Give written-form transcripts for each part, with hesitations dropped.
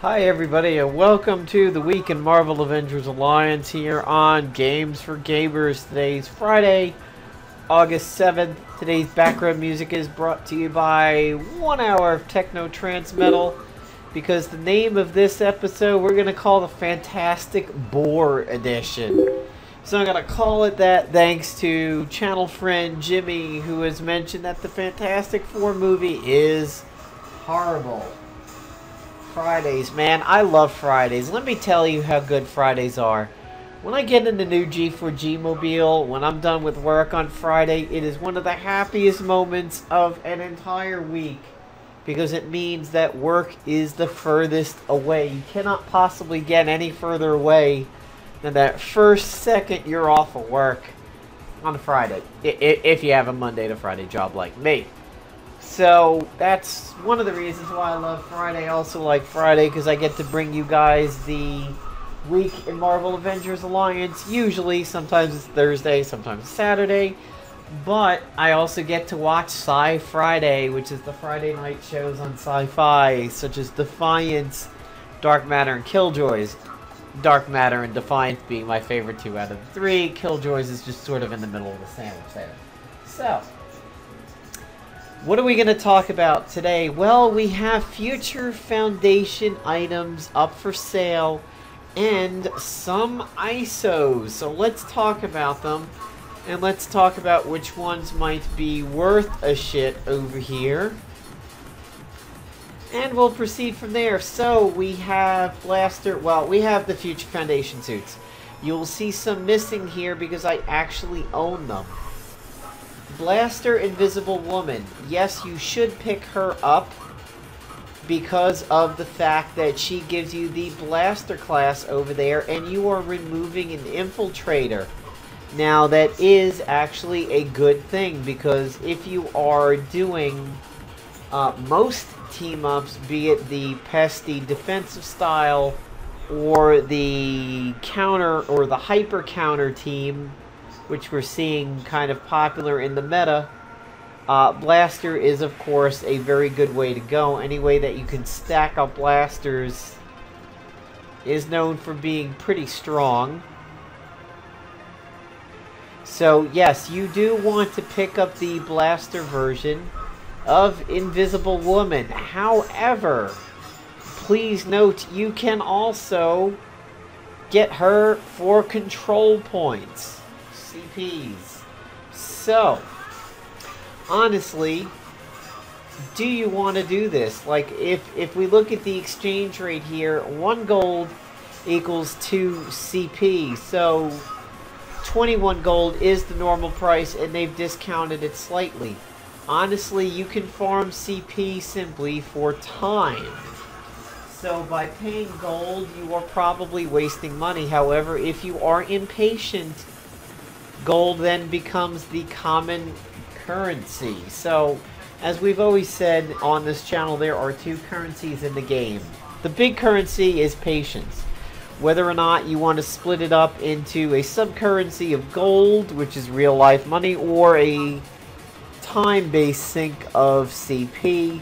Hi everybody and welcome to the week in Marvel Avengers Alliance here on Games for Gamers. Today's Friday, August 7th. Today's background music is brought to you by 1 hour of techno trance metal, because the name of this episode we're going to call the Fantastic Bore Edition. So I'm going to call it that thanks to channel friend Jimmy, who has mentioned that the Fantastic Four movie is horrible. Fridays, man, I love Fridays. Let me tell you how good Fridays are. When I get in the new G4G mobile, when I'm done with work on Friday, it is one of the happiest moments of an entire week, because it means that work is the furthest away. You cannot possibly get any further away than that first second you're off of work on a Friday, if you have a Monday to Friday job like me. So that's one of the reasons why I love Friday. I also like Friday because I get to bring you guys the week in Marvel Avengers Alliance. Usually, sometimes it's Thursday, sometimes it's Saturday. But I also get to watch Sci Friday, which is the Friday night shows on Sci-Fi, such as Defiance, Dark Matter, and Killjoys. Dark Matter and Defiance being my favorite 2 out of the 3. Killjoys is just sort of in the middle of the sandwich there. So, what are we going to talk about today? Well, we have future Foundation items up for sale and some ISOs. So let's talk about them, and let's talk about which ones might be worth a shit over here. And we'll proceed from there. So we have Blaster, well, we have the future Foundation suits. You'll see some missing here because I actually own them. Blaster Invisible Woman. Yes, you should pick her up because of the fact that she gives you the Blaster class over there, and you are removing an infiltrator. Now, that is actually a good thing, because if you are doing most team-ups, be it the pesty defensive style or the counter or the hyper counter team, which we're seeing kind of popular in the meta, Blaster is, of course, a very good way to go. Any way that you can stack up blasters is known for being pretty strong. So, yes, you do want to pick up the Blaster version of Invisible Woman. However, please note, you can also get her for control points. CPs. So, honestly, do you want to do this? Like, if we look at the exchange rate here, 1 gold equals 2 CP. So, 21 gold is the normal price, and they've discounted it slightly. Honestly, you can farm CP simply for time. So by paying gold, you are probably wasting money. However, if you are impatient, gold then becomes the common currency. So, as we've always said on this channel, there are 2 currencies in the game. The big currency is patience. Whether or not you want to split it up into a sub-currency of gold, which is real-life money, or a time-based sync of CP,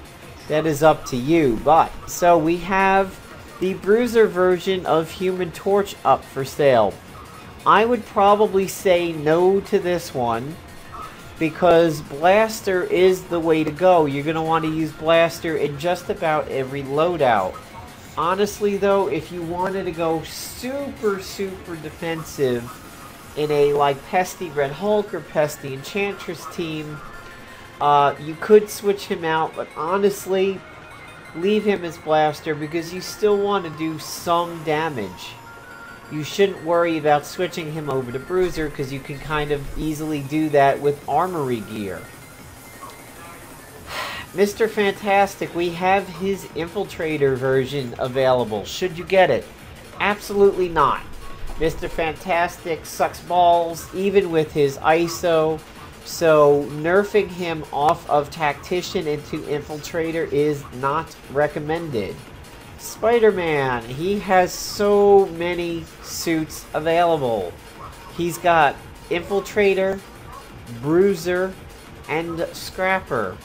that is up to you. But, so we have the bruiser version of Human Torch up for sale. I would probably say no to this one, because Blaster is the way to go. You're going to want to use Blaster in just about every loadout. Honestly though, if you wanted to go super defensive in a like Pesty Red Hulk or Pesty Enchantress team, you could switch him out, but honestly, leave him as Blaster because you still want to do some damage. You shouldn't worry about switching him over to Bruiser, because you can kind of easily do that with armory gear. Mr. Fantastic, we have his Infiltrator version available. Should you get it? Absolutely not. Mr. Fantastic sucks balls, even with his ISO. So, nerfing him off of Tactician into Infiltrator is not recommended. Spider-Man, he has so many suits available. He's got Infiltrator, Bruiser, and Scrapper.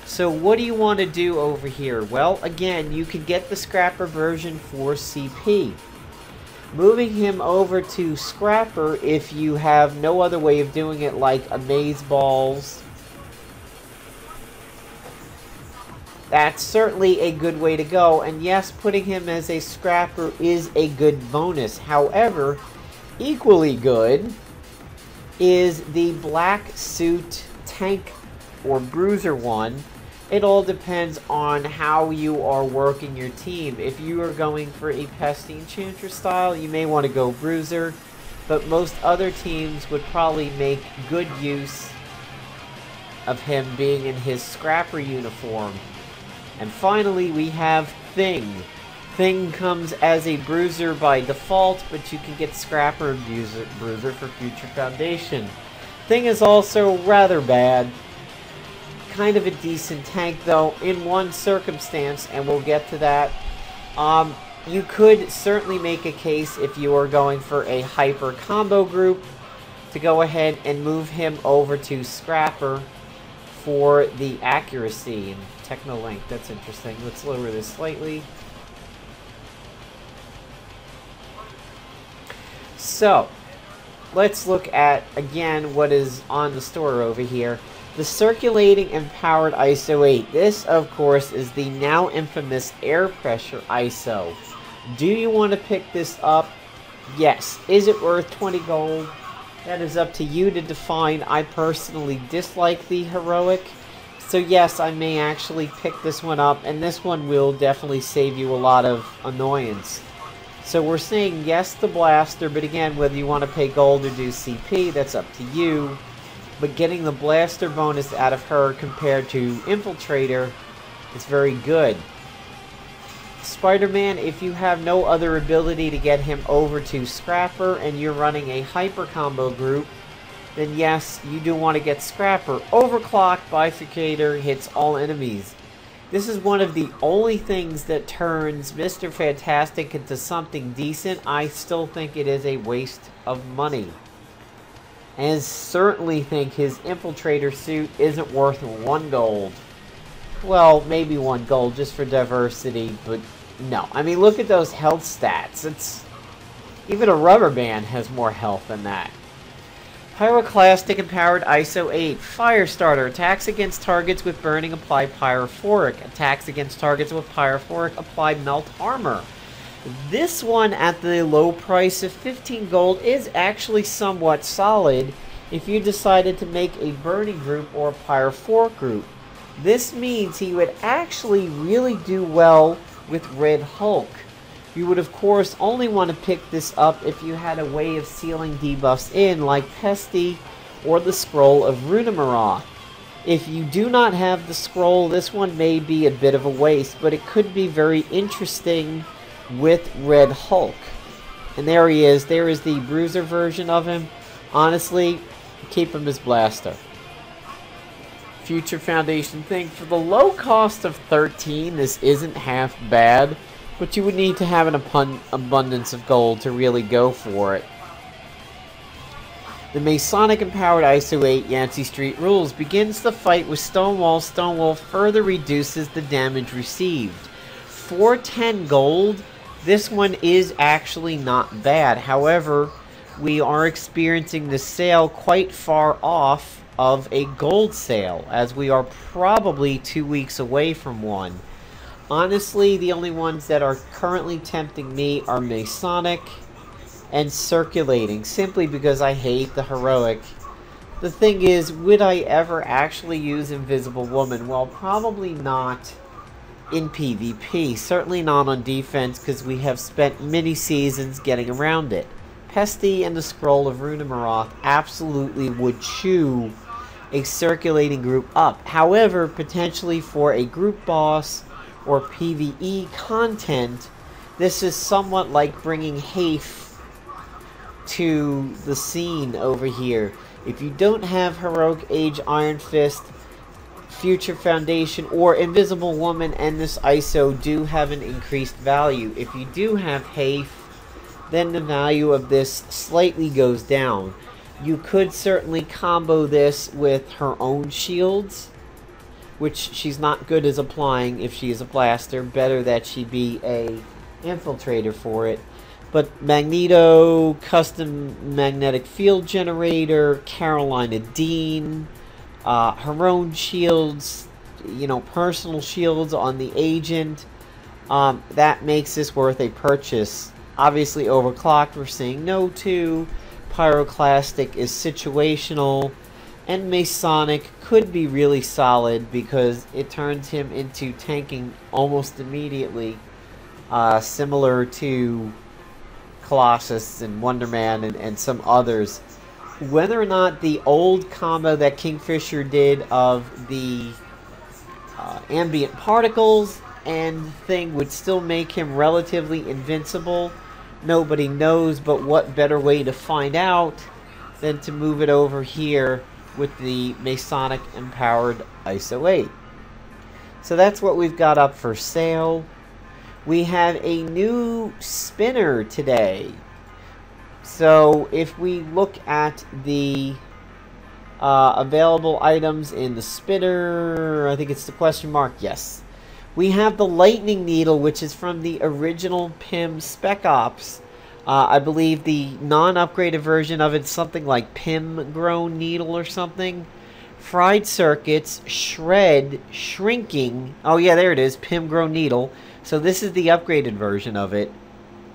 So what do you want to do over here? Well, again, you can get the Scrapper version for CP. Moving him over to Scrapper, if you have no other way of doing it, like Amaze Balls, that's certainly a good way to go. And yes, putting him as a Scrapper is a good bonus. However, equally good is the black suit tank or bruiser one. It all depends on how you are working your team. If you are going for a pesty enchanter style, you may want to go bruiser, but most other teams would probably make good use of him being in his Scrapper uniform. And finally, we have Thing. Thing comes as a bruiser by default, but you can get Scrapper and bruiser for Future Foundation. Thing is also rather bad. Kind of a decent tank, though, in one circumstance, and we'll get to that. You could certainly make a case, if you are going for a hyper combo group, to go ahead and move him over to Scrapper for the accuracy and techno-link. That's interesting. Let's lower this slightly. So, let's look at, again, what is on the store over here. The Circulating Empowered ISO 8. This, of course, is the now infamous air pressure ISO. Do you want to pick this up? Yes. Is it worth 20 gold? That is up to you to define. I personally dislike the heroic. So yes, I may actually pick this one up, and this one will definitely save you a lot of annoyance. So we're saying yes to Blaster, but again, whether you want to pay gold or do CP, that's up to you. But getting the Blaster bonus out of her compared to Infiltrator is very good. Spider-Man, if you have no other ability to get him over to Scrapper and you're running a hyper combo group, then yes, you do want to get Scrapper. Overclock Bifurcator hits all enemies. This is one of the only things that turns Mr. Fantastic into something decent. I still think it is a waste of money. And certainly think his Infiltrator suit isn't worth 1 gold. Well, maybe 1 gold just for diversity, but no. I mean, look at those health stats. Even a rubber band has more health than that. Pyroclastic Empowered ISO 8. Firestarter. Attacks against targets with burning apply pyrophoric. Attacks against targets with pyrophoric apply melt armor. This one at the low price of 15 gold is actually somewhat solid if you decided to make a burning group or a pyrophoric group. This means he would actually really do well with Red Hulk. You would of course only want to pick this up if you had a way of sealing debuffs in, like Pesty or the Scroll of Runemeroth. If you do not have the scroll, this one may be a bit of a waste, but it could be very interesting with Red Hulk. And there he is. There is the bruiser version of him. Honestly, keep him as Blaster. Future Foundation thing. For the low cost of 13, this isn't half bad, but you would need to have an abundance of gold to really go for it. The Masonic Empowered ISO 8 Yancey Street Rules begins the fight with Stonewall. Stonewall further reduces the damage received. For 10 gold, this one is actually not bad. However, we are experiencing the sale quite far off of a gold sale, as we are probably 2 weeks away from one. Honestly, the only ones that are currently tempting me are Masonic and Circulating, simply because I hate the heroic. The thing is, would I ever actually use Invisible Woman? Well, probably not in PvP. Certainly not on defense, because we have spent many seasons getting around it. Pesty and the Scroll of Runemeroth absolutely would chew a Circulating group up. However, potentially for a group boss or PvE content, this is somewhat like bringing Hafe to the scene over here. If you don't have Heroic Age Iron Fist, Future Foundation, or Invisible Woman and this ISO do have an increased value. If you do have Hafe, then the value of this slightly goes down. You could certainly combo this with her own shields, which she's not good as applying if she is a blaster. Better that she be a infiltrator for it. But Magneto, custom magnetic field generator, Carolina Dean, her own shields, you know, personal shields on the agent. That makes this worth a purchase. Obviously overclocked, we're saying no to. Pyroclastic is situational. And Masonic could be really solid because it turns him into tanking almost immediately. Similar to Colossus and Wonder Man and some others. Whether or not the old combo that Kingfisher did of the ambient particles and thing would still make him relatively invincible, nobody knows, but what better way to find out than to move it over here with the Masonic empowered ISO-8. So that's what we've got up for sale. We have a new spinner today. So if we look at the available items in the spinner, I think it's the question mark, yes. We have the Lightning Needle, which is from the original PIM Spec Ops. I believe the non-upgraded version of it's something like PIM Grown Needle or something. Fried circuits, shred, shrinking. Oh yeah, there it is, PIM Grown Needle. So this is the upgraded version of it.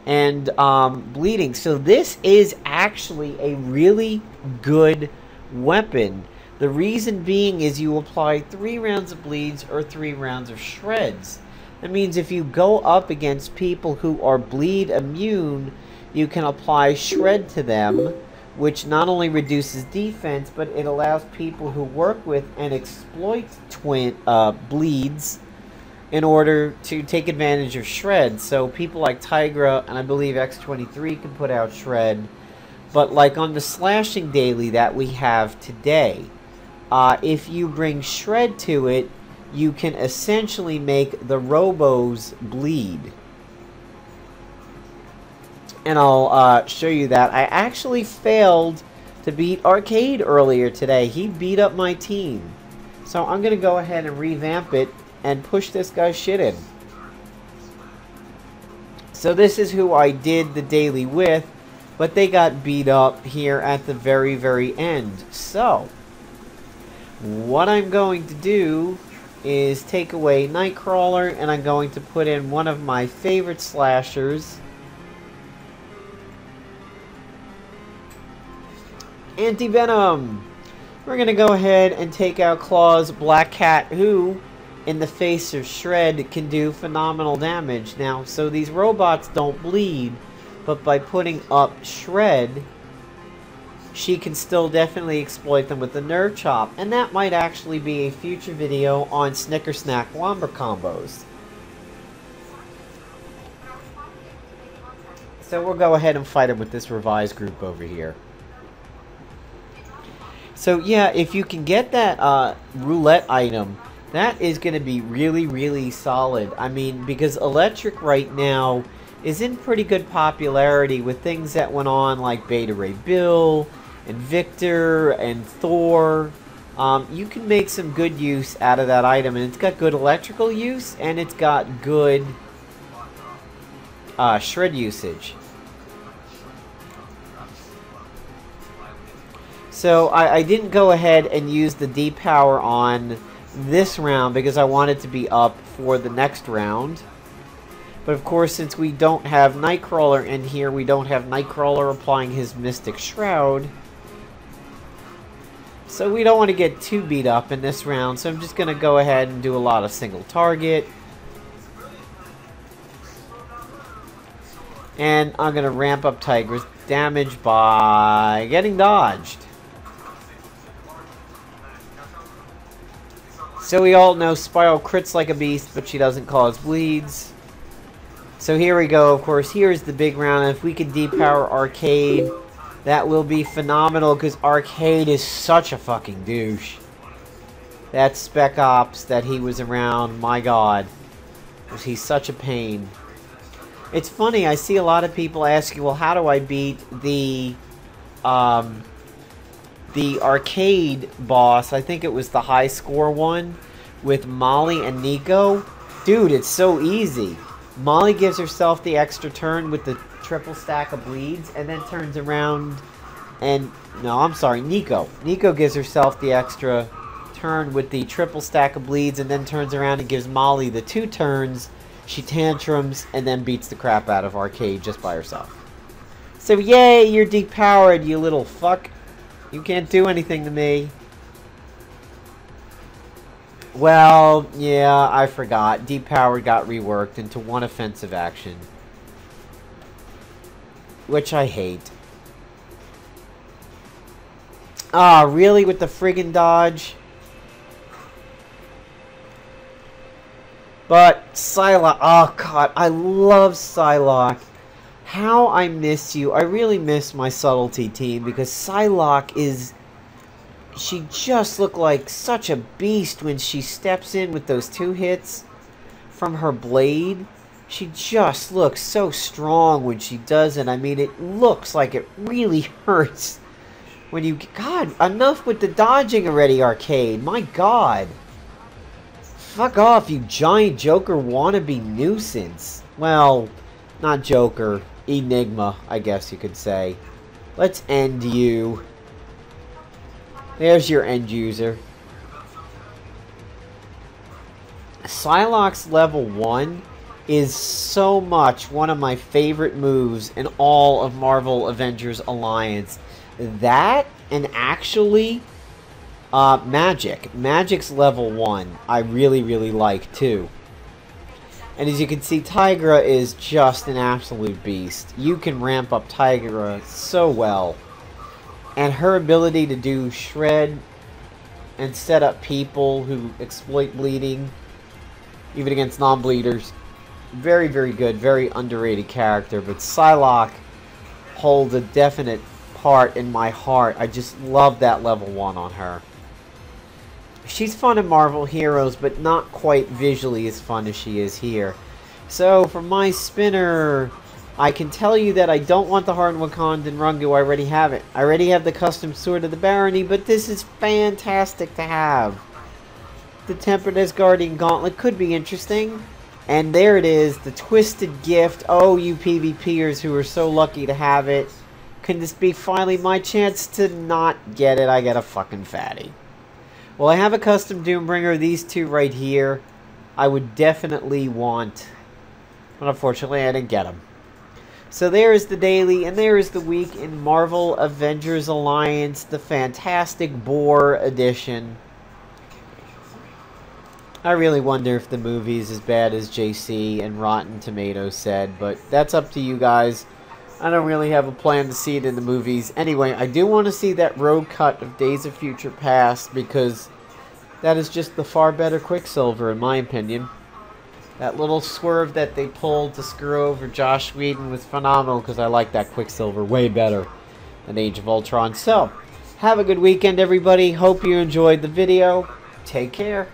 And bleeding. So this is actually a really good weapon. The reason being is you apply 3 rounds of bleeds or 3 rounds of shreds. That means if you go up against people who are bleed immune, you can apply shred to them, which not only reduces defense, but it allows people who work with and exploit bleeds in order to take advantage of shred. So people like Tigra and I believe X-23 can put out shred. But like on the slashing daily that we have today, if you bring shred to it, you can essentially make the robos bleed. And I'll show you that. I actually failed to beat Arcade earlier today. He beat up my team. So I'm going to go ahead and revamp it and push this guy's shit in. So this is who I did the daily with, but they got beat up here at the very, very end. So what I'm going to do is take away Nightcrawler, and I'm going to put in one of my favorite slashers, Anti-Venom. We're going to go ahead and take out Claw's Black Cat, who in the face of shred can do phenomenal damage. Now, so these robots don't bleed, but by putting up shred, she can still definitely exploit them with the nerve chop, and that might actually be a future video on Snicker Snack Lumber combos. So we'll go ahead and fight him with this revised group over here. So yeah, if you can get that roulette item, that is going to be really, really solid. I mean, because Electric right now is in pretty good popularity with things that went on like Beta Ray Bill and Victor and Thor. You can make some good use out of that item, and it's got good electrical use and it's got good shred usage. So I didn't go ahead and use the D-Power on this round because I wanted to be up for the next round. But of course, since we don't have Nightcrawler in here, we don't have Nightcrawler applying his Mystic Shroud. So we don't want to get too beat up in this round, so I'm just going to go ahead and do a lot of single target. And I'm going to ramp up Tiger's damage by getting dodged. So we all know Spiral crits like a beast, but she doesn't cause bleeds. So here we go, of course, here's the big round. If we can depower Arcade, that will be phenomenal, because Arcade is such a fucking douche. That Spec Ops that he was around, my god. He's such a pain. It's funny, I see a lot of people asking, well, how do I beat the Arcade boss? I think it was the high score one. with Molly and Nico, dude, it's so easy. Molly gives herself the extra turn with the triple stack of bleeds, and then turns around and... No, I'm sorry, Nico. Nico gives herself the extra turn with the triple stack of bleeds, and then turns around and gives Molly the 2 turns. She tantrums, and then beats the crap out of Arcade just by herself. So, yay, you're depowered, you little fuck. You can't do anything to me. Well, yeah, I forgot. Depowered got reworked into 1 offensive action. Which I hate. Ah, really? With the friggin' dodge? But, Psylocke... Oh, God, I love Psylocke. How I miss you. I really miss my subtlety team, because Psylocke is... She just looked like such a beast when she steps in with those 2 hits from her blade. She just looks so strong when she does it. I mean, it looks like it really hurts when you... God, enough with the dodging already, Arcade. My God. Fuck off, you giant Joker wannabe nuisance. Well, not Joker. Enigma, I guess you could say. Let's end you. There's your end user. Psylocke's level 1 is so much one of my favorite moves in all of Marvel Avengers Alliance. That, and actually, Magic. Magic's level 1 I really, really like too. And as you can see, Tigra is just an absolute beast. You can ramp up Tigra so well. And her ability to do shred and set up people who exploit bleeding, even against non-bleeders. Very, very good. Very underrated character. But Psylocke holds a definite part in my heart. I just love that level 1 on her. She's fun in Marvel Heroes, but not quite visually as fun as she is here. So, for my spinner... I can tell you that I don't want the Hard Wakandan Rungu. I already have it. I already have the custom Sword of the Barony, but this is fantastic to have. The Tempered Asgardian Gauntlet could be interesting. And there it is, the Twisted Gift. Oh, you PvPers who are so lucky to have it. Can this be finally my chance to not get it? I get a fucking fatty. Well, I have a custom Doombringer. These 2 right here, I would definitely want. But unfortunately, I didn't get them. So there is the daily, and there is the week in Marvel Avengers Alliance, the Fantastic Bore edition. I really wonder if the movie is as bad as JC and Rotten Tomatoes said, but that's up to you guys. I don't really have a plan to see it in the movies. Anyway, I do want to see that road cut of Days of Future Past, because that is just the far better Quicksilver, in my opinion. That little swerve that they pulled to screw over Joss Whedon was phenomenal, because I like that Quicksilver way better than Age of Ultron. So, have a good weekend, everybody. Hope you enjoyed the video. Take care.